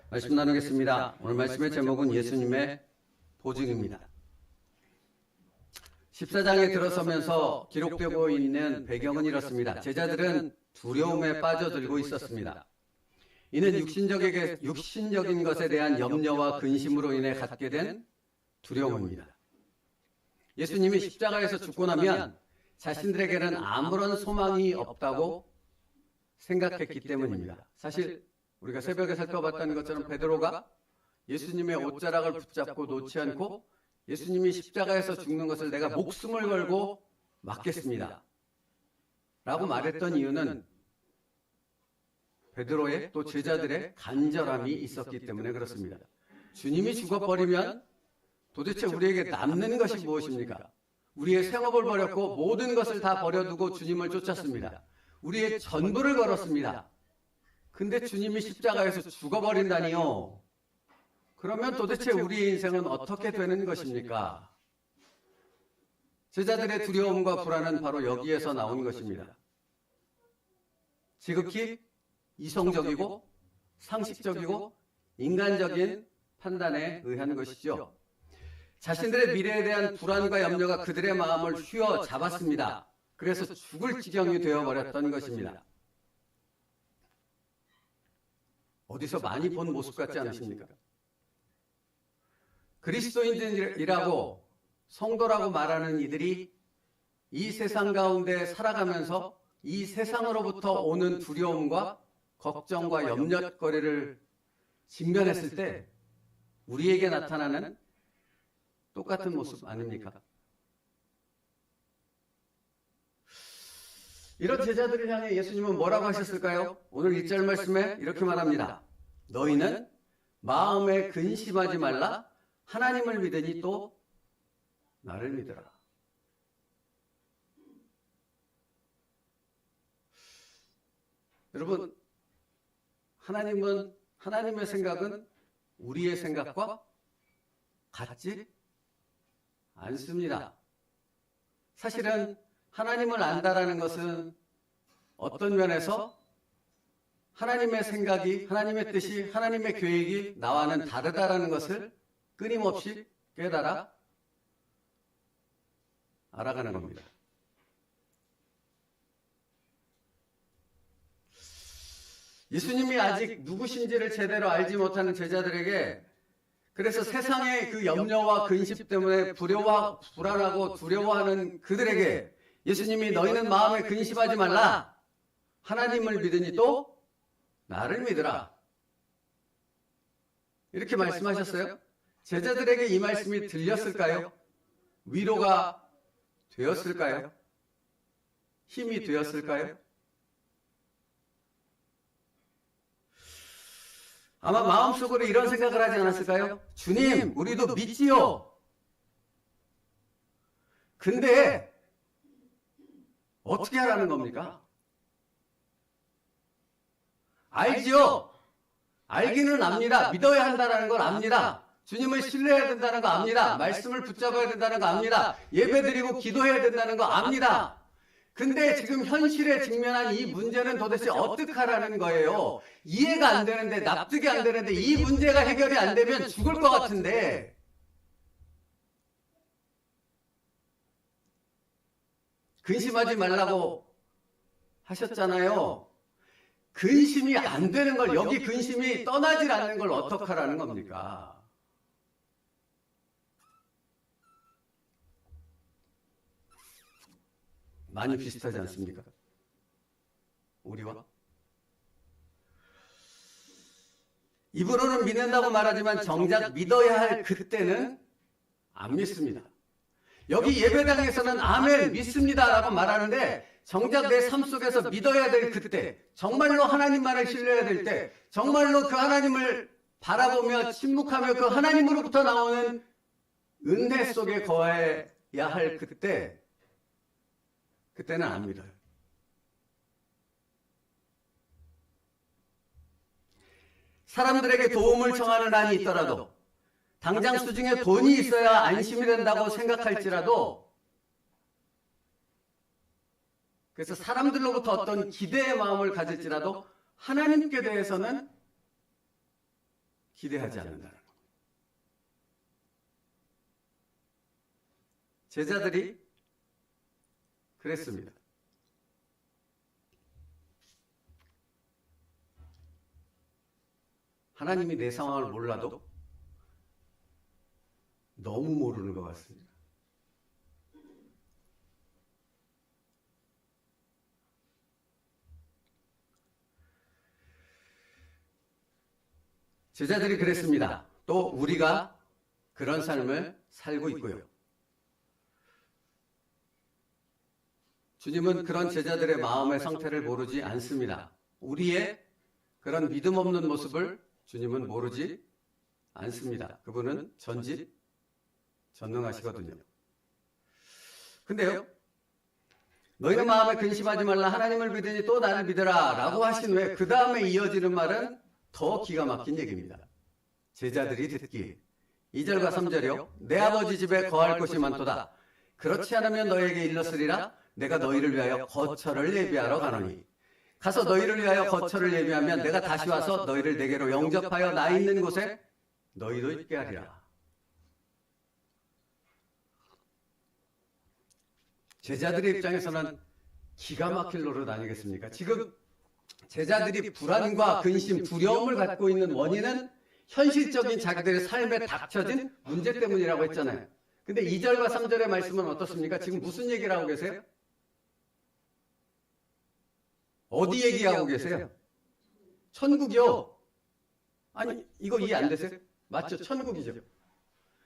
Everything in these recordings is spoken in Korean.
말씀 나누겠습니다. 오늘 말씀의 제목은 예수님의 보증입니다. 14장에 들어서면서 기록되고 있는 배경은 이렇습니다. 제자들은 두려움에 빠져들고 있었습니다. 이는 육신적인 것에 대한 염려와 근심으로 인해 갖게 된 두려움입니다. 예수님이 십자가에서 죽고 나면 자신들에게는 아무런 소망이 없다고 생각했기 때문입니다. 사실 우리가 새벽에 살펴봤던 것처럼 베드로가 예수님의 옷자락을 붙잡고 놓지 않고 예수님이 십자가에서 죽는 것을 내가 목숨을 걸고 막겠습니다 라고 말했던 이유는 베드로의 또 제자들의 간절함이 있었기 때문에 그렇습니다. 주님이 죽어버리면 도대체 우리에게 남는 것이 무엇입니까? 우리의 생업을 버렸고 모든 것을 다 버려두고 주님을 쫓았습니다. 우리의 전부를 걸었습니다. 근데 주님이 십자가에서 죽어버린다니요. 그러면 도대체 우리의 인생은 어떻게 되는 것입니까? 제자들의 두려움과 불안은 바로 여기에서 나온 것입니다. 지극히 이성적이고 상식적이고 인간적인 판단에 의한 것이죠. 자신들의 미래에 대한 불안과 염려가 그들의 마음을 휘어잡았습니다. 그래서 죽을 지경이 되어버렸던 것입니다. 어디서 많이 본 모습 같지 않으십니까? 그리스도인들이라고 성도라고 말하는 이들이 이 세상 가운데 살아가면서 이 세상으로부터 오는 두려움과 걱정과 염려거리를 직면했을 때 우리에게 나타나는 똑같은 모습 아닙니까? 이런 제자들을 향해 예수님은 뭐라고 하셨을까요? 오늘 1절 말씀에 이렇게 말합니다. 너희는 마음에 근심하지 말라. 하나님을 믿으니 또 나를 믿으라. 여러분, 하나님의 생각은 우리의 생각과 같지 않습니다. 사실은 하나님을 안다라는 것은 어떤 면에서 하나님의 생각이, 하나님의 뜻이, 하나님의 계획이 나와는 다르다라는 것을 끊임없이 깨달아 알아가는 겁니다. 예수님이 아직 누구신지를 제대로 알지 못하는 제자들에게 그래서 세상의 그 염려와 근심 때문에 불안하고 두려워하는 그들에게 예수님이 너희는 마음에 근심하지 말라. 하나님을 믿으니 또 나를 믿으라. 이렇게 말씀하셨어요. 제자들에게 이 말씀이 들렸을까요? 위로가 되었을까요? 힘이 되었을까요? 아마 마음속으로 이런 생각을 하지 않았을까요? 주님, 우리도 믿지요. 근데 어떻게 하라는 겁니까? 알지요. 알기는 압니다. 믿어야 한다는 걸 압니다. 주님을 신뢰해야 된다는 거 압니다. 말씀을 붙잡아야 된다는 거 압니다. 예배드리고 기도해야 된다는 거 압니다. 근데 지금 현실에 직면한 이 문제는 도대체 어떻게 하라는 거예요? 이해가 안 되는데, 납득이 안 되는데, 이 문제가 해결이 안 되면 죽을 것 같은데. 근심하지 말라고 하셨잖아요. 근심이 안 되는 걸, 여기 근심이 떠나질 않는 걸 어떻게 하라는 겁니까? 많이 비슷하지 않습니까? 우리와? 입으로는 믿는다고 말하지만 정작 믿어야 할 그때는 안 믿습니다. 여기 예배당에서는 아멘 믿습니다 라고 말하는데 정작 내 삶 속에서 믿어야 될 그때, 정말로 하나님만을 신뢰해야 될 때, 정말로 그 하나님을 바라보며 침묵하며 그 하나님으로부터 나오는 은혜 속에 거해야 할 그때는 안 믿어요. 사람들에게 도움을 청하는 한이 있더라도 당장 수중에 돈이 있어야 안심이 된다고 생각할지라도 그래서 사람들로부터 어떤 기대의 마음을 가질지라도 하나님께 대해서는 기대하지 않는다는 겁니다. 제자들이 그랬습니다. 하나님이 내 상황을 몰라도 너무 모르는 것 같습니다. 제자들이 그랬습니다. 또 우리가 그런 삶을 살고 있고요. 주님은 그런 제자들의 마음의 상태를 모르지 않습니다. 우리의 그런 믿음 없는 모습을 주님은 모르지 않습니다. 그분은 전능하시거든요. 근데요, 너희는 마음에 근심하지 말라. 하나님을 믿으니 또 나를 믿으라 라고 하신 후에 그 다음에 이어지는 말은 더 기가 막힌 얘기입니다. 제자들이 듣기에 2절과 3절이요. 내 아버지 집에 거할 곳이 많도다. 그렇지 않으면 너에게 일렀으리라. 내가 너희를 위하여 거처를 예비하러 가노니 가서 너희를 위하여 거처를 예비하면 내가 다시 와서 너희를 내게로 영접하여 나 있는 곳에 너희도 있게 하리라. 제자들의 입장에서는 기가 막힐 노릇 아니겠습니까? 지금 제자들이 불안과 근심, 두려움을 갖고 있는 원인은 현실적인 자기들의 삶에 닥쳐진 문제 때문이라고 했잖아요. 근데 2절과 3절의 말씀은 어떻습니까? 지금 무슨 얘기를 하고 계세요? 어디 얘기하고 계세요? 천국이요. 아니, 이거 이해 안 되세요? 맞죠? 천국이죠.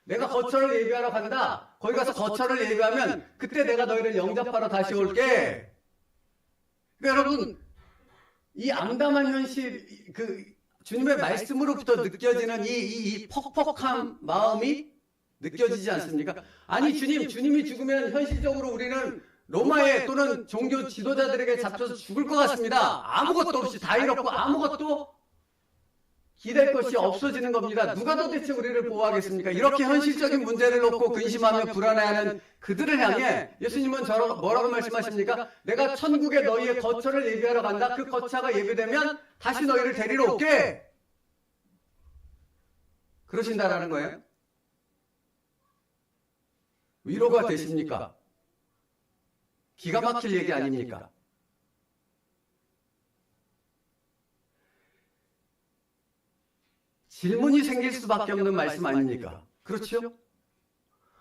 내가 거처를 예비하러 간다. 거기 가서 거처를 예비하면 그때 내가 너희를 영접하러 다시 올게. 그러니까 여러분, 이 암담한 현실, 주님의 말씀으로부터 느껴지는 이 퍽퍽한 마음이 느껴지지 않습니까? 아니, 주님이 죽으면 현실적으로 우리는 로마에 또는 종교 지도자들에게 잡혀서 죽을 것 같습니다. 아무것도 없이 다 잃었고 아무것도 기댈 것이 없어지는 겁니다. 누가 도대체 우리를 보호하겠습니까? 이렇게 현실적인 문제를 놓고 근심하며 불안해하는 그들을 향해 예수님은 뭐라고 말씀하십니까? 내가 천국에 너희의 거처를 예비하러 간다. 그 거처가 예비되면 다시 너희를 데리러 올게. 그러신다라는 거예요. 위로가 되십니까? 기가 막힐 얘기 아닙니까? 질문이 생길 수밖에 없는 말씀 아닙니까? 그렇죠?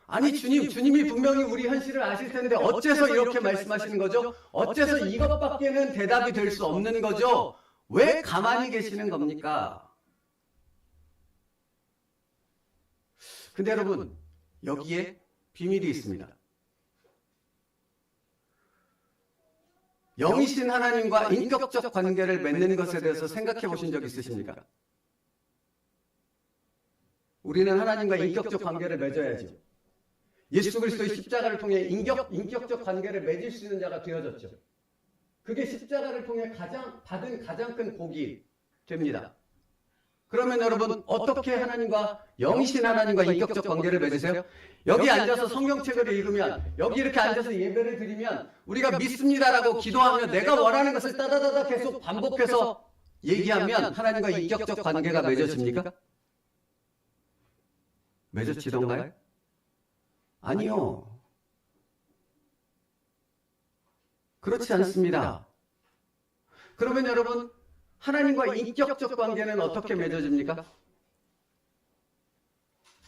아니 주님이 분명히 우리 현실을 아실 텐데 어째서 이렇게 말씀하시는 거죠? 어째서 이것밖에는 대답이 될 수 없는 거죠? 왜 가만히 계시는 겁니까? 근데 여러분, 여기에 비밀이 있습니다. 영이신 하나님과 인격적 관계를 맺는 것에 대해서 생각해 보신 적 있으십니까? 우리는 하나님과 인격적 관계를 맺어야죠. 예수 그리스도의 십자가를 통해 인격적 관계를 맺을 수 있는 자가 되어졌죠. 그게 십자가를 통해 받은 가장 큰 복이 됩니다. 그러면 여러분, 어떻게 영이신 하나님과 인격적 관계를 맺으세요? 여기 앉아서 성경책을 읽으면, 여기 이렇게 앉아서 예배를 드리면 우리가 믿습니다라고 기도하며 내가 원하는 것을 따다다다 계속 반복해서 얘기하면 하나님과 인격적 관계가 맺어집니까? 맺어지던가요? 아니요. 그렇지 않습니다. 그러면 여러분, 하나님과 인격적 관계는 어떻게 맺어집니까?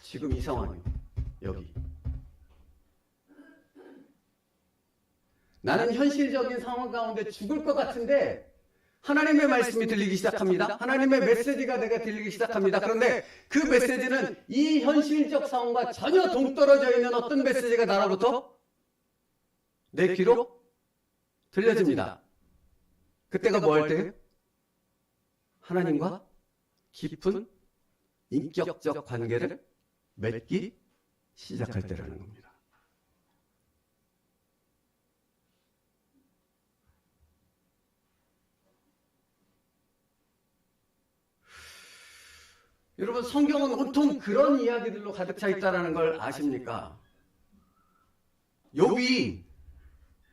지금 이 상황이요. 여기. 나는 현실적인 상황 가운데 죽을 것 같은데 하나님의 말씀이 들리기 시작합니다. 하나님의 메시지가 내가 들리기 시작합니다. 그런데 그 메시지는 이 현실적 상황과 전혀 동떨어져 있는 어떤 메시지가 나로부터 내 귀로 들려집니다. 그때가 뭐 할 때예요? 하나님과 깊은 인격적 관계를 맺기 시작할 때라는 겁니다. 여러분, 성경은 온통 그런 이야기들로 가득 차 있다는 걸 아십니까? 욥이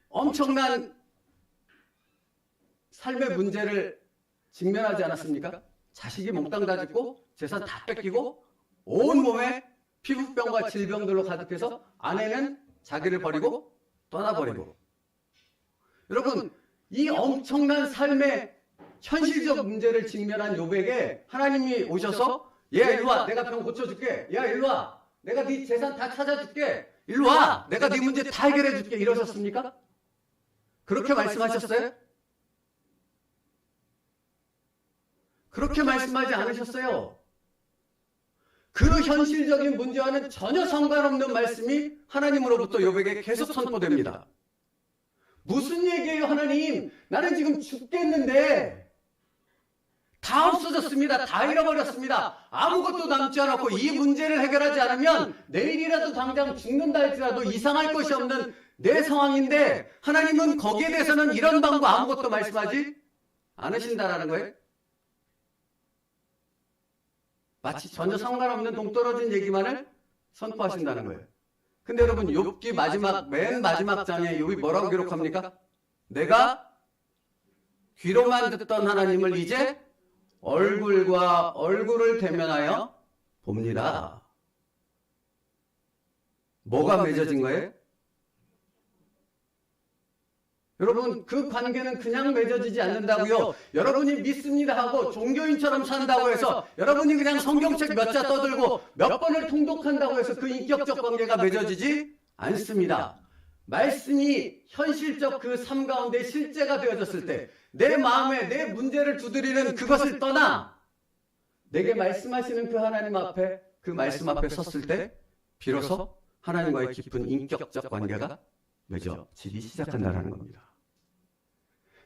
엄청난 삶의 문제를 직면하지 않았습니까? 자식이 몽땅 다 죽고 재산 다 뺏기고 온몸에 피부병과 질병들로 가득해서 아내는 자기를 버리고 떠나버리고. 여러분, 이 엄청난 삶의 현실적 문제를 직면한 욥에게 하나님이 오셔서 얘 일로 와, 내가 병 고쳐줄게. 야 일로 와, 내가 네 재산 다 찾아줄게. 일로 와, 내가 네 문제 다 해결해줄게. 이러셨습니까? 그렇게 말씀하셨어요? 그렇게 말씀하지 않으셨어요. 그 현실적인 문제와는 전혀 상관없는 말씀이 하나님으로부터 욥에게 계속 선포됩니다. 무슨 얘기예요, 하나님? 나는 지금 죽겠는데 다 없어졌습니다. 다 잃어버렸습니다. 아무것도 남지 않았고 이 문제를 해결하지 않으면 내일이라도 당장 죽는다 할지라도 이상할 것이 없는 내 상황인데 하나님은 거기에 대해서는 이런 방법 아무것도 말씀하지 않으신다라는 거예요. 마치 전혀 상관없는 동떨어진 얘기만을 선포하신다는 거예요. 근데 여러분, 욥기 맨 마지막 장에 욥이 뭐라고 기록합니까? 내가 귀로만 듣던 하나님을 이제 얼굴과 얼굴을 대면하여 봅니다. 뭐가 맺어진 거예요? 여러분, 그 관계는 그냥 맺어지지 않는다고요. 여러분이 믿습니다 하고 종교인처럼 산다고 해서, 여러분이 그냥 성경책 몇 자 떠들고 몇 번을 통독한다고 해서 그 인격적 관계가 맺어지지 않습니다. 말씀이 현실적 그 삶 가운데 실제가 되어졌을 때 내 마음에 내 문제를 두드리는 그것을 떠나 내게 말씀하시는 그 하나님 앞에, 그 말씀 앞에 섰을 때 비로소 하나님과의 깊은 인격적 관계가 맺어지기 시작한다는 겁니다.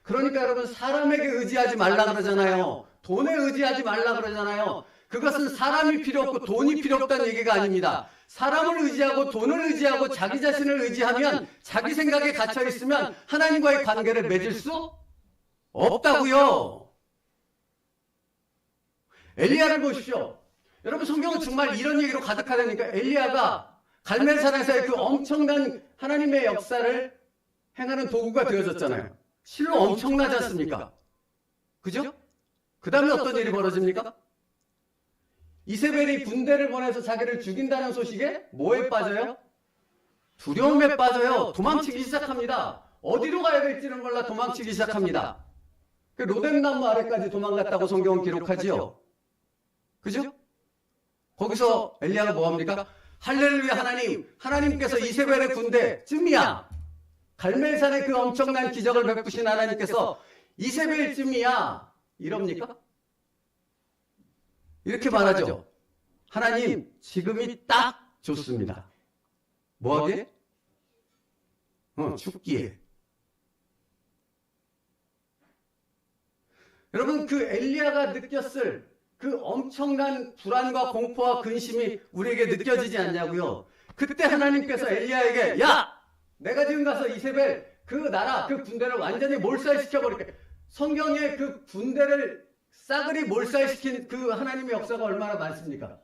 그러니까 여러분, 사람에게 의지하지 말라 그러잖아요. 돈에 의지하지 말라 그러잖아요. 그것은 사람이 필요 없고 돈이 필요 없다는 얘기가 아닙니다. 사람을 의지하고 돈을 의지하고 자기 자신을 의지하면, 자기 생각에 갇혀 있으면 하나님과의 관계를 맺을 수 없다고요. 엘리야를 보십시오. 여러분, 성경은 정말 이런 얘기로 가득하다니까. 엘리야가 갈멜산에서의 그 엄청난 하나님의 역사를 행하는 도구가 되어졌잖아요. 실로 엄청나지 않습니까? 그죠? 그 다음에 어떤 일이 벌어집니까? 이세벨이 군대를 보내서 자기를 죽인다는 소식에 뭐에 빠져요? 두려움에 빠져요. 도망치기 시작합니다. 어디로 가야 될지는 몰라 도망치기 시작합니다. 그 로뎀나무 아래까지 도망갔다고 성경은 기록하지요. 그죠? 거기서 엘리야가 뭐합니까? 할렐루야 하나님, 하나님께서 이세벨의 군대쯤이야. 갈멜산의 그 엄청난 기적을 베푸신 하나님께서 이세벨쯤이야. 이럽니까? 이렇게 말하죠. 하나님, 지금이 딱 좋습니다. 뭐하게? 죽기에. 여러분, 그 엘리야가 느꼈을 그 엄청난 불안과 공포와 근심이 우리에게 느껴지지 않냐고요. 그때 하나님께서 엘리야에게, 야! 내가 지금 가서 이세벨 그 나라, 그 군대를 완전히 몰살시켜버릴게. 성경에 그 군대를 싸그리 몰살시킨 그 하나님의 역사가 얼마나 많습니까?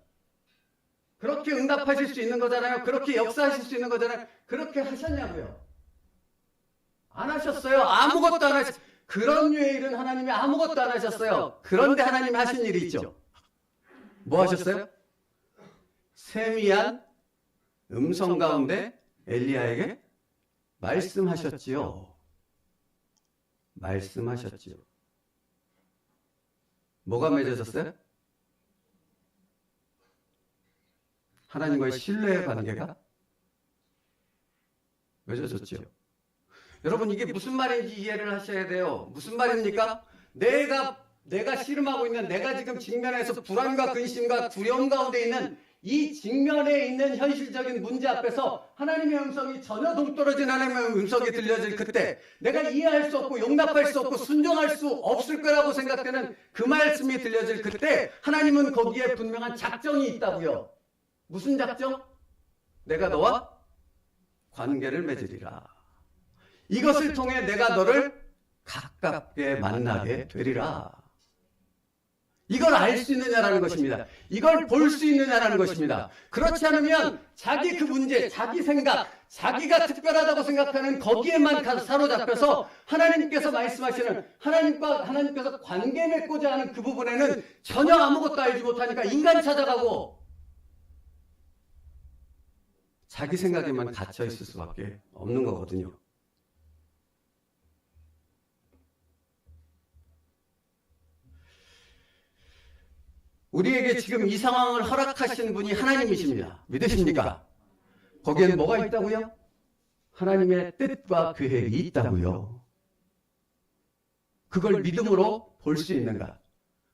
그렇게 응답하실 수 있는 거잖아요. 그렇게 역사하실 수 있는 거잖아요. 그렇게 하셨냐고요. 안 하셨어요. 아무것도 안 하셨어요. 그런 류의 일은 하나님이 아무것도 안 하셨어요. 그런데 하나님이 하신 일이 있죠. 뭐 하셨어요? 세미한 음성 가운데 엘리야에게 말씀하셨지요. 말씀하셨지요. 뭐가 맺어졌어요? 하나님과의 신뢰의 관계가 맺어졌죠. 여러분, 이게 무슨 말인지 이해를 하셔야 돼요. 무슨 말입니까? 내가 씨름하고 있는, 내가 지금 직면해서 불안과 근심과 두려움 가운데 있는 이 직면에 있는 현실적인 문제 앞에서 하나님의 음성이 전혀 동떨어진 하나님의 음성이 들려질 그때, 내가 이해할 수 없고 용납할 수 없고 순종할 수 없을 거라고 생각되는 그 말씀이 들려질 그때, 하나님은 거기에 분명한 작정이 있다고요. 무슨 작정? 내가 너와 관계를 맺으리라. 이것을 통해 내가 너를 가깝게 만나게 되리라. 이걸 알 수 있느냐라는 것입니다. 이걸 볼 수 있느냐라는 것입니다. 그렇지 않으면 자기 그 문제, 자기 생각, 자기가 특별하다고 생각하는 거기에만 사로잡혀서 하나님께서 말씀하시는 하나님께서 관계 맺고자 하는 그 부분에는 전혀 아무것도 알지 못하니까 인간 찾아가고 자기 생각에만 갇혀 있을 수밖에 없는 거거든요. 우리에게 지금 이 상황을 허락하신 분이 하나님이십니다. 믿으십니까? 거기엔 뭐가 있다고요? 하나님의 뜻과 계획이 있다고요. 그걸 믿음으로 볼 수 있는가?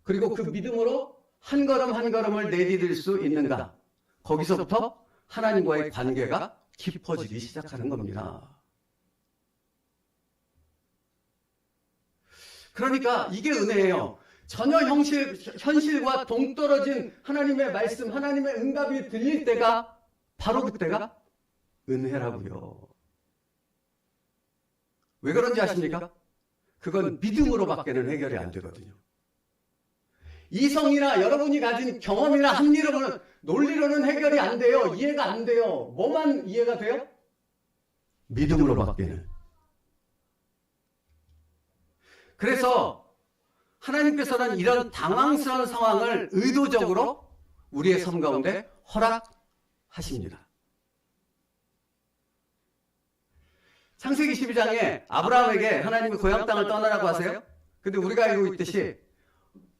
그리고 그 믿음으로 한 걸음 한 걸음을 내디딜 수 있는가? 거기서부터 하나님과의 관계가 깊어지기 시작하는 겁니다. 그러니까 이게 은혜예요. 전혀 현실과 동떨어진 하나님의 말씀, 하나님의 응답이 들릴 때가 바로 그때가 은혜라고요. 왜 그런지 아십니까? 그건 믿음으로밖에는 해결이 안 되거든요. 이성이나 여러분이 가진 경험이나 합리로는 논리로는 해결이 안 돼요. 이해가 안 돼요. 뭐만 이해가 돼요? 믿음으로밖에는. 그래서 하나님께서는 이런 당황스러운 상황을 의도적으로 우리의 삶 가운데 허락하십니다. 창세기 12장에 아브라함에게 하나님이 고향 땅을 떠나라고 하세요. 근데 우리가 알고 있듯이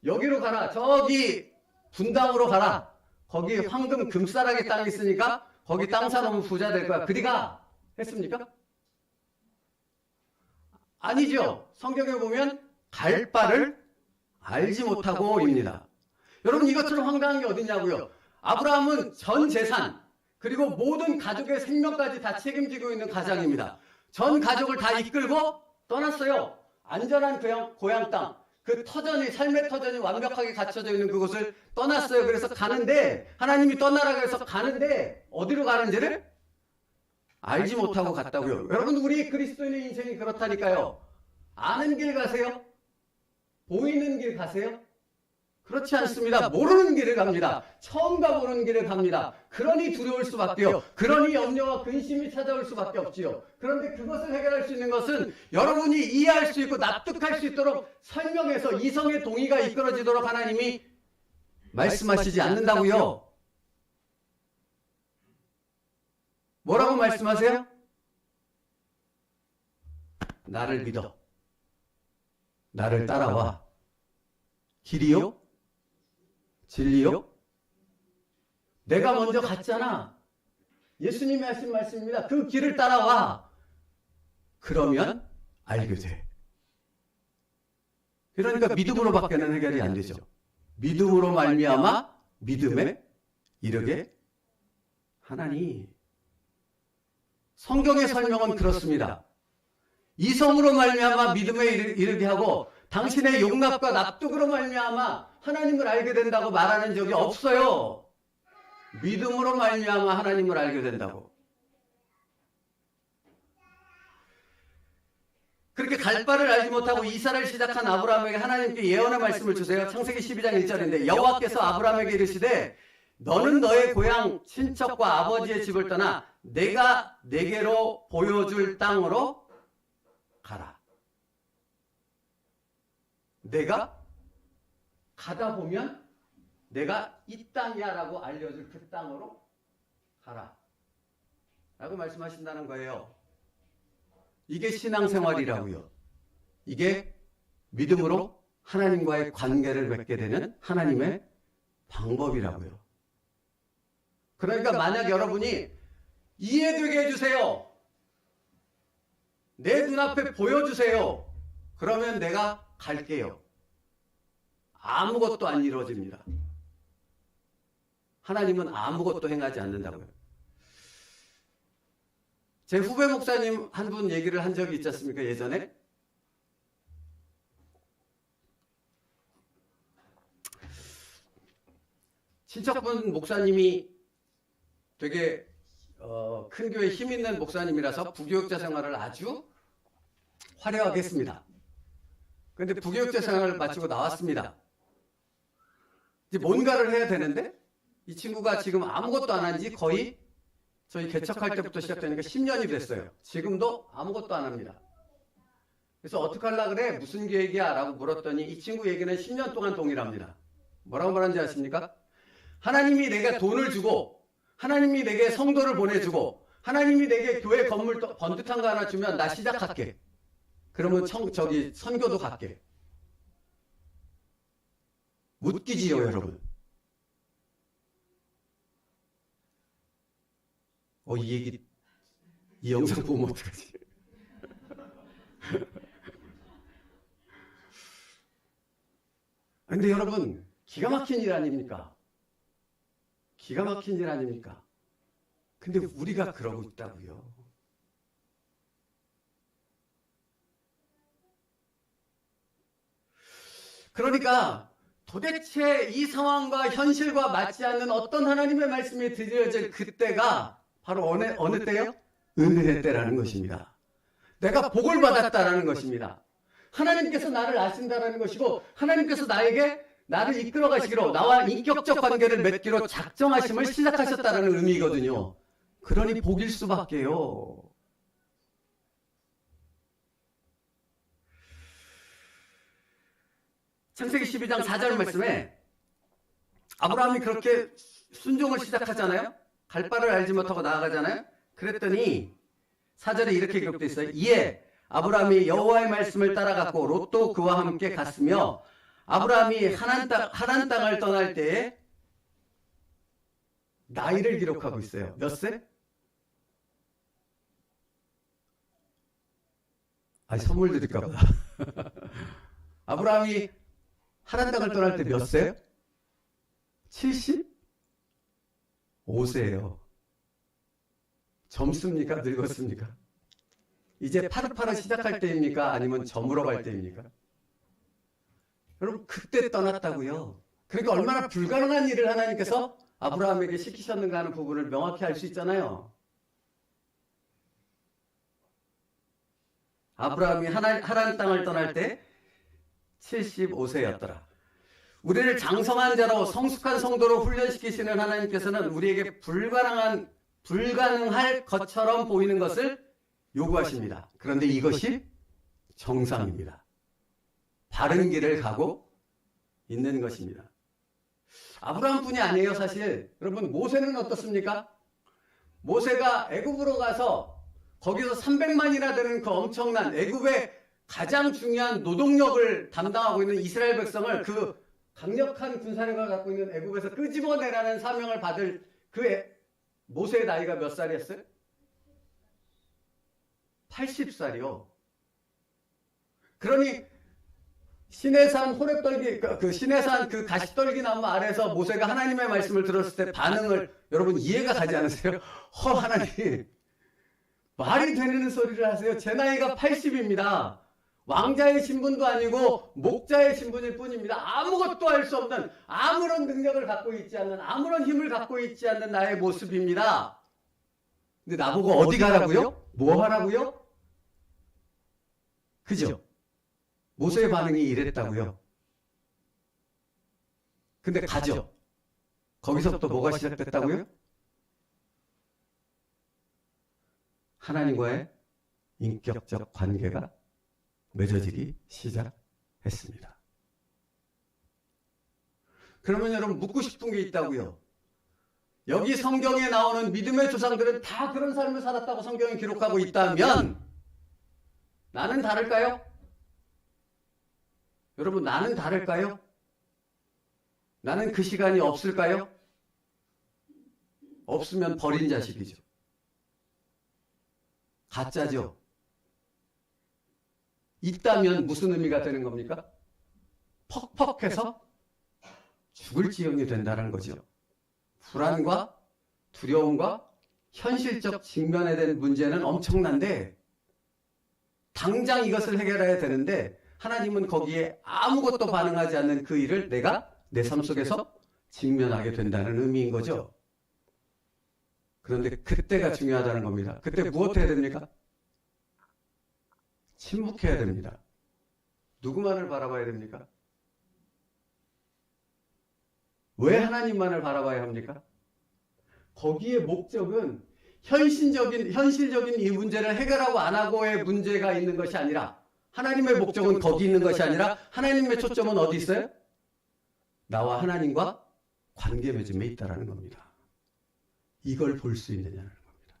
여기로 가라, 저기 분당으로 가라, 거기 황금 금싸라기 땅이 있으니까 거기 땅 사놓으면 부자 될 거야, 그리 가 했습니까? 아니죠. 성경에 보면 갈 바를 알지 못하고입니다. 여러분, 이것처럼 황당한 게 어딨냐고요. 아브라함은 전 재산 그리고 모든 가족의 생명까지 다 책임지고 있는 가장입니다. 전 가족을 다 이끌고 떠났어요. 안전한 고향 땅, 그 터전이, 삶의 터전이 완벽하게 갖춰져 있는 그곳을 떠났어요. 그래서 가는데, 하나님이 떠나라고 해서 가는데 어디로 가는지를 알지 못하고 갔다고요. 여러분, 우리 그리스도인의 인생이 그렇다니까요. 아는 길 가세요? 보이는 길 가세요? 그렇지 않습니다. 모르는 길을 갑니다. 처음 가보는 길을 갑니다. 그러니 두려울 수밖에요. 그러니 염려와 근심이 찾아올 수밖에 없지요. 그런데 그것을 해결할 수 있는 것은 여러분이 이해할 수 있고 납득할 수 있도록 설명해서 이성의 동의가 이끌어지도록 하나님이 말씀하시지 않는다고요. 뭐라고 말씀하세요? 나를 믿어. 나를 따라와. 길이요? 진리요? 내가 먼저 갔잖아. 예수님이 하신 말씀입니다. 그 길을 따라와. 그러면 알게 돼. 그러니까 믿음으로밖에는 해결이 안 되죠. 믿음으로 말미암아 믿음에 이르게 하나니. 성경의 설명은 그렇습니다. 이성으로 말미암아 믿음에 이르게 하고 당신의 용납과 납득으로 말미암아 하나님을 알게 된다고 말하는 적이 없어요. 믿음으로 말미암아 하나님을 알게 된다고. 그렇게 갈 바를 알지 못하고 이사를 시작한 아브라함에게 하나님께 예언의 말씀을 주세요. 창세기 12장 1절인데 여호와께서 아브라함에게 이르시되 너는 너의 고향 친척과 아버지의 집을 떠나 내가 내게로 보여줄 땅으로 가라. 내가 가다 보면 내가 이 땅이야 라고 알려줄 그 땅으로 가라 라고 말씀하신다는 거예요. 이게 신앙생활이라고요. 이게 믿음으로 하나님과의 관계를 맺게 되는 하나님의 방법이라고요. 그러니까 만약 여러분이 이해되게 해주세요. 내 눈앞에 보여주세요. 그러면 내가 갈게요. 아무것도 안 이루어집니다. 하나님은 아무것도 행하지 않는다고요. 제 후배 목사님 한 분 얘기를 한 적이 있지 않습니까? 예전에. 친척분 목사님이 되게 큰 교회 힘 있는 목사님이라서 부교육자 생활을 아주 화려하게 했습니다. 그런데 부교육자 생활을 마치고 나왔습니다. 이제 뭔가를 해야 되는데 이 친구가 지금 아무것도 안 한 지 거의 저희 개척할 때부터 시작되니까 10년이 됐어요. 지금도 아무것도 안 합니다. 그래서 어떻게 하려고 그래? 무슨 계획이야? 라고 물었더니 이 친구 얘기는 10년 동안 동일합니다. 뭐라고 말하는지 아십니까? 하나님이 내게 돈을 주고 하나님이 내게 성도를 보내주고 하나님이 내게 교회 건물 번듯한 거 하나 주면 나 시작할게. 그러면 선교도 갈게. 웃기지요, 여러분. 이 영상 보면 어떡하지? 근데 여러분, 기가 막힌 일 아닙니까? 기가 막힌 일 아닙니까? 근데 우리가 그러고 있다고요. 그러니까 도대체 이 상황과 현실과 맞지 않는 어떤 하나님의 말씀이 드려질 그때가 바로 어느 때요? 은혜의 때라는 것입니다. 내가 복을 받았다라는 것입니다. 하나님께서 나를 아신다라는 것이고 하나님께서 나를 이끌어 가시기로 나와 인격적 관계를 맺기로 작정하심을 시작하셨다는 의미거든요. 그러니 복일 수밖에요. 창세기 12장 4절 말씀에 아브라함이 그렇게 순종을 시작하잖아요. 갈 바를 알지 못하고 나아가잖아요. 그랬더니 4절에 이렇게 기록되어 있어요. 이에 아브라함이 여호와의 말씀을 따라갔고 롯도 그와 함께 갔으며 아브라함이 하란 땅을 떠날 때에 나이를 기록하고 있어요. 몇 세? 선물 드릴까 보다. 아브라함이 하란 땅을 떠날 때 몇 세요? 75세예요. 젊습니까? 늙었습니까? 이제 파릇파릇 시작할 때입니까? 아니면 저물어 갈 때입니까? 여러분 그때 떠났다고요. 그러니까 얼마나 불가능한 일을 하나님께서 아브라함에게 시키셨는가 하는 부분을 명확히 알 수 있잖아요. 아브라함이 하란 땅을 떠날 때 75세였더라. 우리를 장성한 자로 성숙한 성도로 훈련시키시는 하나님께서는 우리에게 불가능할 것처럼 보이는 것을 요구하십니다. 그런데 이것이 정상입니다. 바른 길을 가고 있는 것입니다. 아브라함뿐이 아니에요, 사실. 여러분, 모세는 어떻습니까? 모세가 애굽으로 가서 거기서 300만이나 되는 그 엄청난 애굽의 가장 중요한 노동력을 담당하고 있는 이스라엘 백성을 그 강력한 군사력을 갖고 있는 애굽에서 끄집어내라는 사명을 받을 모세의 나이가 몇 살이었어요? 80살이요. 그러니 시내산 호렙떨기 그 시내산 그 가시떨기 나무 아래서 모세가 하나님의 말씀을 들었을 때 반응을 여러분 이해가 가지 않으세요? 하나님 말이 되는 소리를 하세요. 제 나이가 80입니다. 왕자의 신분도 아니고 목자의 신분일 뿐입니다. 아무것도 할 수 없는 아무런 능력을 갖고 있지 않는 아무런 힘을 갖고 있지 않는 나의 모습입니다. 근데 나보고 어디 가라고요? 뭐 하라고요? 그죠? 모세의 반응이 이랬다고요. 근데 가죠. 거기서부터 뭐가 시작됐다고요? 하나님과의 인격적 관계가 맺어지기 시작했습니다. 그러면 여러분 묻고 싶은 게 있다고요. 여기 성경에 나오는 믿음의 조상들은 다 그런 삶을 살았다고 성경이 기록하고 있다면 나는 다를까요? 여러분 나는 다를까요? 나는 그 시간이 없을까요? 없으면 버린 자식이죠. 가짜죠. 있다면 무슨 의미가 되는 겁니까? 퍽퍽해서 죽을 지경이 된다는 거죠. 불안과 두려움과 현실적 직면에 대한 문제는 엄청난데 당장 이것을 해결해야 되는데 하나님은 거기에 아무것도 반응하지 않는 그 일을 내가 내 삶 속에서 직면하게 된다는 의미인 거죠. 그런데 그때가 중요하다는 겁니다. 그때 무엇 해야 됩니까? 침묵해야 됩니다. 누구만을 바라봐야 됩니까? 왜 하나님만을 바라봐야 합니까? 거기에 목적은 현실적인 이 문제를 해결하고 안 하고의 문제가 있는 것이 아니라, 하나님의 목적은 거기 있는 것이 아니라 하나님의 초점은 어디 있어요? 나와 하나님과 관계 맺음에 있다는 겁니다. 이걸 볼 수 있느냐는 겁니다.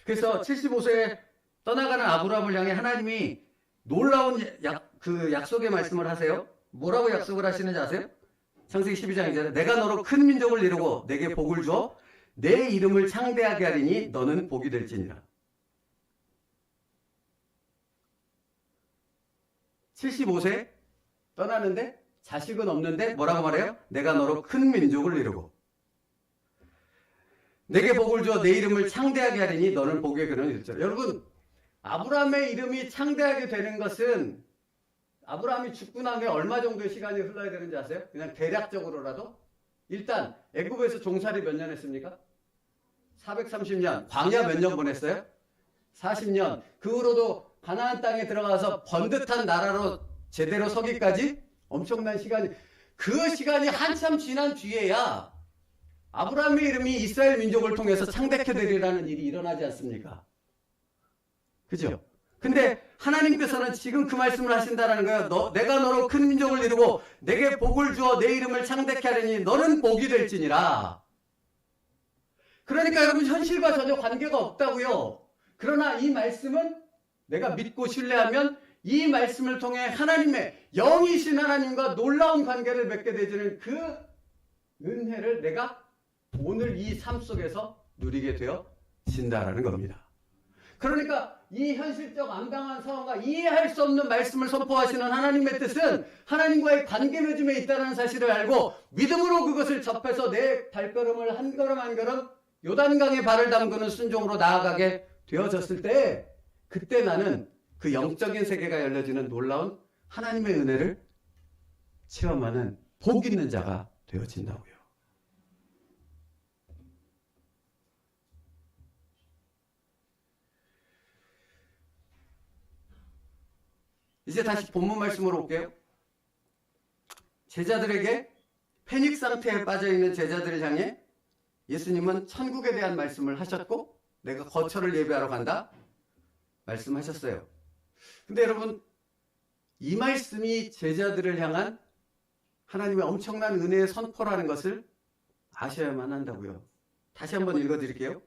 그래서 75세에 떠나가는 아브라함을 향해 하나님이 놀라운 약속의 말씀을 하세요. 뭐라고 약속을 하시는지 아세요? 창세기 12장 2절에 내가 너로 큰 민족을 이루고 내게 복을 주어 내 이름을 창대하게 하리니 너는 복이 될지니라. 75세 떠나는데 자식은 없는데 뭐라고 말해요? 내가 너로 큰 민족을 이루고 내게 복을 주어 내 이름을 창대하게 하리니 너는 복의 근원이 될지라. 여러분, 아브라함의 이름이 창대하게 되는 것은 아브라함이 죽고 나면 얼마 정도의 시간이 흘러야 되는지 아세요? 그냥 대략적으로라도. 일단 애굽에서 종살이 몇 년 했습니까? 430년. 광야 몇 년 보냈어요? 40년. 그 후로도 가나안 땅에 들어가서 번듯한 나라로 제대로 서기까지 엄청난 시간이, 그 시간이 한참 지난 뒤에야 아브라함의 이름이 이스라엘 민족을 통해서 창대케 되리라는 일이 일어나지 않습니까? 그죠? 근데 하나님께서는 지금 그 말씀을 하신다는 거예요. 내가 너로 큰 민족을 이루고 내게 복을 주어 내 이름을 창대케 하리니 너는 복이 될지니라. 그러니까 여러분, 현실과 전혀 관계가 없다고요. 그러나 이 말씀은 내가 믿고 신뢰하면 이 말씀을 통해 하나님의 영이신 하나님과 놀라운 관계를 맺게 되는 그 은혜를 내가 오늘 이 삶 속에서 누리게 되어진다라는 겁니다. 그러니까 이 현실적 암담한 상황과 이해할 수 없는 말씀을 선포하시는 하나님의 뜻은 하나님과의 관계 맺음에 있다는 사실을 알고 믿음으로 그것을 접해서 내 발걸음을 한 걸음 한 걸음 요단강에 발을 담그는 순종으로 나아가게 되어졌을 때, 그때 나는 그 영적인 세계가 열려지는 놀라운 하나님의 은혜를 체험하는 복 있는 자가 되어진다고요. 이제 다시 본문 말씀으로 올게요. 제자들에게 패닉 상태에 빠져있는 제자들을 향해 예수님은 천국에 대한 말씀을 하셨고 내가 거처를 예비하러 간다 말씀하셨어요. 근데 여러분, 이 말씀이 제자들을 향한 하나님의 엄청난 은혜의 선포라는 것을 아셔야만 한다고요. 다시 한번 읽어드릴게요.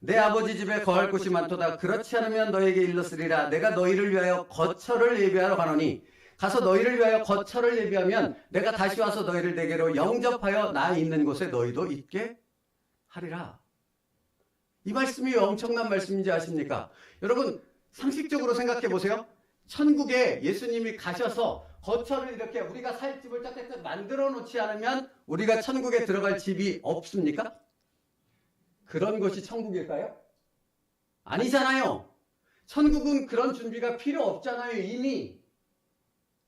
내 아버지 집에 거할 곳이 많도다. 그렇지 않으면 너에게 일렀으리라. 내가 너희를 위하여 거처를 예비하러 가노니 가서 너희를 위하여 거처를 예비하면 내가 다시 와서 너희를 내게로 영접하여 나 있는 곳에 너희도 있게 하리라. 이 말씀이 엄청난 말씀인지 아십니까? 여러분, 상식적으로 생각해 보세요. 천국에 예수님이 가셔서 거처를 이렇게 우리가 살 집을 짝짝짝 만들어 놓지 않으면 우리가 천국에 들어갈 집이 없습니까? 그런 것이 천국일까요? 아니잖아요. 천국은 그런 준비가 필요 없잖아요, 이미.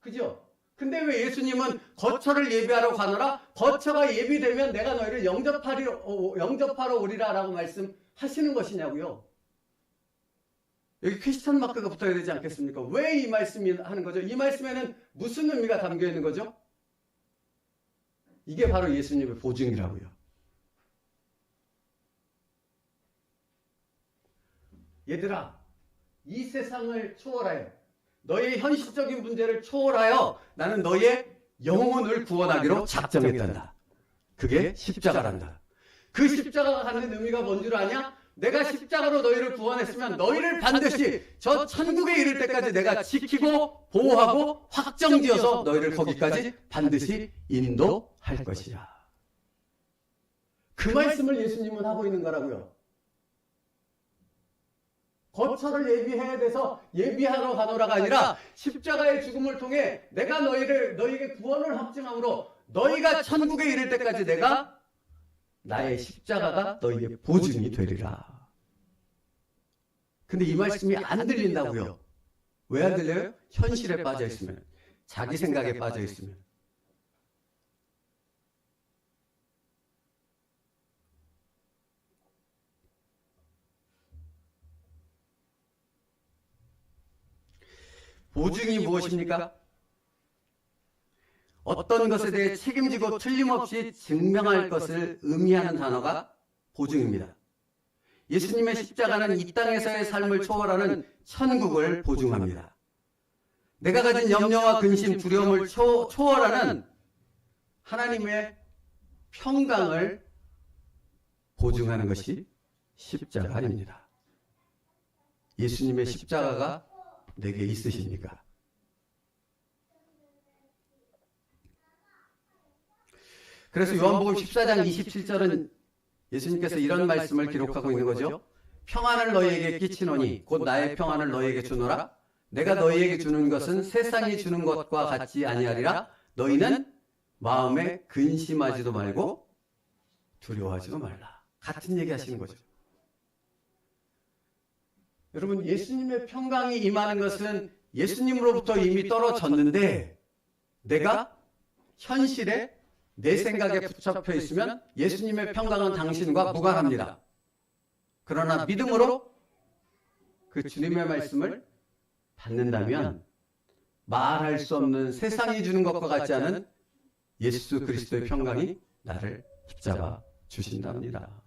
그죠? 근데 왜 예수님은 거처를 예비하러 가노라? 거처가 예비되면 내가 너희를 영접하러 오리라 라고 말씀하시는 것이냐고요. 여기 퀘스천 마크가 붙어야 되지 않겠습니까? 왜 이 말씀이 하는 거죠? 이 말씀에는 무슨 의미가 담겨 있는 거죠? 이게 바로 예수님의 보증이라고요. 얘들아, 이 세상을 초월하여 너의 현실적인 문제를 초월하여 나는 너의 영혼을 구원하기로 작정했단다. 그게 십자가란다. 그 십자가가 갖는 의미가 뭔 줄 아냐? 내가 십자가로 너희를 구원했으면 너희를 반드시 저 천국에 이를 때까지 내가 지키고 보호하고 확정지어서 너희를 거기까지 반드시 인도할 것이야. 그 말씀을 예수님은 하고 있는 거라고요. 거처를 예비해야 돼서 예비하러 가노라가 아니라 십자가의 죽음을 통해 내가 너희에게 구원을 확증함으로 너희가 천국에 이를 때까지 내가 나의 십자가가 너희의 보증이 되리라. 근데 이 말씀이 안 들린다고요. 왜 안 들려요? 현실에 빠져 있으면, 자기 생각에 빠져 있으면. 보증이 무엇입니까? 어떤 것에 대해 책임지고 틀림없이 증명할 것을 의미하는 단어가 보증입니다. 예수님의 십자가는 이 땅에서의 삶을 초월하는 천국을 보증합니다. 내가 가진 염려와 근심, 두려움을 초월하는 하나님의 평강을 보증하는 것이 십자가 아닙니다. 예수님의 십자가가 내게 있으십니까? 그래서 요한복음 14장 27절은 예수님께서 이런 말씀을 기록하고 있는 거죠. 평안을 너희에게 끼치노니 곧 나의 평안을 너희에게 주노라. 내가 너희에게 주는 것은 세상이 주는 것과 같지 아니하리라. 너희는 마음에 근심하지도 말고 두려워하지도 말라. 같은 얘기 하시는 거죠. 여러분, 예수님의 평강이 임하는 것은 예수님으로부터 이미 떨어졌는데 내가 현실에 내 생각에 붙잡혀 있으면 예수님의 평강은 당신과 무관합니다. 그러나 믿음으로 그 주님의 말씀을 받는다면 말할 수 없는 세상이 주는 것과 같지 않은 예수 그리스도의 평강이 나를 붙잡아 주신답니다.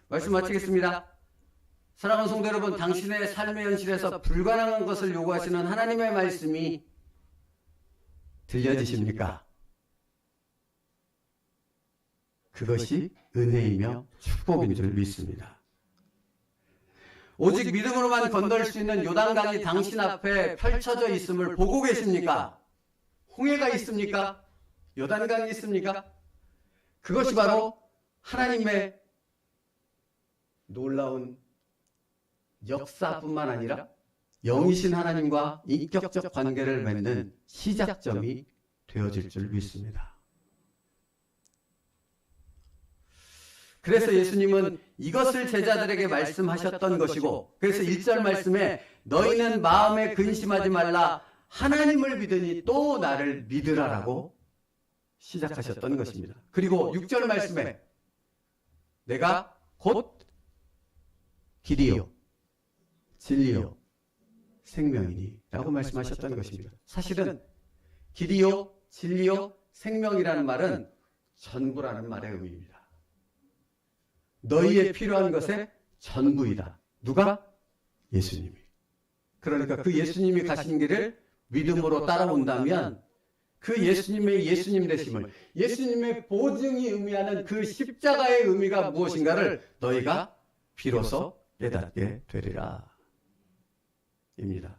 말씀 마치겠습니다. 사랑하는 성도 여러분, 당신의 삶의 현실에서 불가능한 것을 요구하시는 하나님의 말씀이 들려지십니까? 그것이 은혜이며 축복인 줄 믿습니다. 오직 믿음으로만 건널 수 있는 요단강이 당신 앞에 펼쳐져 있음을 보고 계십니까? 홍해가 있습니까? 요단강이 있습니까? 그것이 바로 하나님의 놀라운 역사뿐만 아니라 영이신 하나님과 인격적 관계를 맺는 시작점이 되어질 줄 믿습니다. 그래서 예수님은 이것을 제자들에게 말씀하셨던 것이고, 그래서 1절 말씀에 너희는 마음에 근심하지 말라, 하나님을 믿으니 또 나를 믿으라라고 시작하셨던 것입니다. 그리고 6절 말씀에 내가 곧 길이요 진리요 생명이니 라고 말씀하셨던 것입니다. 사실은 길이요 진리요 생명이라는 말은 전부라는 말의 의미입니다. 너희의 필요한 것의 전부이다. 누가? 예수님이. 그러니까 그 예수님이 가신 길을 믿음으로 따라온다면 그 예수님의 예수님 되심을, 예수님의 보증이 의미하는 그 십자가의 의미가 무엇인가를 너희가 비로소 깨닫게 되리라 입니다.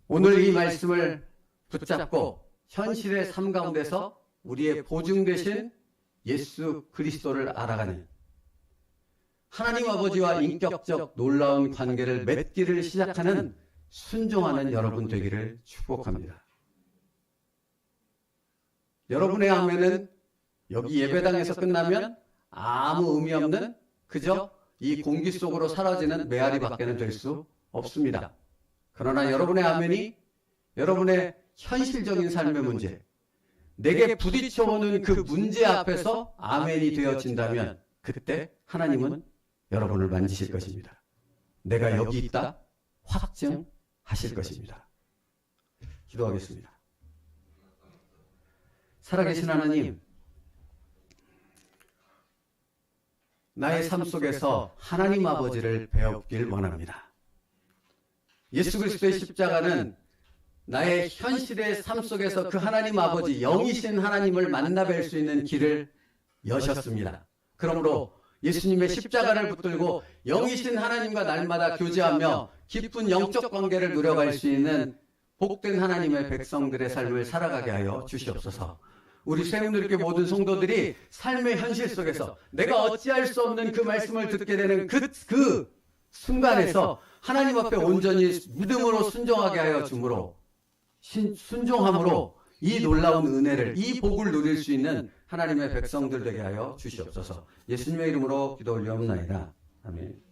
오늘 이 말씀을 붙잡고 현실의 삶 가운데서 우리의 보증 되신 예수 그리스도를 알아가는 하나님 아버지와 인격적 놀라운 관계를 맺기를 시작하는 순종하는 여러분 되기를 축복합니다. 여러분의 아멘은 여기 예배당에서 끝나면 아무 의미 없는 그저 이 공기 속으로 사라지는 메아리 밖에는 될 수 없습니다. 그러나 여러분의 아멘이 여러분의 현실적인 삶의 문제, 내게 부딪혀오는 그 문제 앞에서 아멘이 되어진다면 그때 하나님은 여러분을 만지실 것입니다. 내가 여기 있다 확증하실 것입니다. 기도하겠습니다. 살아계신 하나님, 나의 삶 속에서 하나님 아버지를 배우길 원합니다. 예수 그리스도의 십자가는 나의 현실의 삶 속에서 그 하나님 아버지, 영이신 하나님을 만나뵐 수 있는 길을 여셨습니다. 그러므로 예수님의 십자가를 붙들고 영이신 하나님과 날마다 교제하며 깊은 영적 관계를 누려갈 수 있는 복된 하나님의 백성들의 삶을 살아가게 하여 주시옵소서. 우리 세운들께 모든 성도들이 삶의 현실 속에서 내가 어찌할 수 없는 그 말씀을 듣게 되는 그 순간에서 하나님 앞에 온전히 믿음으로 순종하게 하여 주므로 순종함으로 이 놀라운 은혜를, 이 복을 누릴 수 있는 하나님의 백성들 되게 하여 주시옵소서. 예수님의 이름으로 기도 올려옵나이다. 아멘.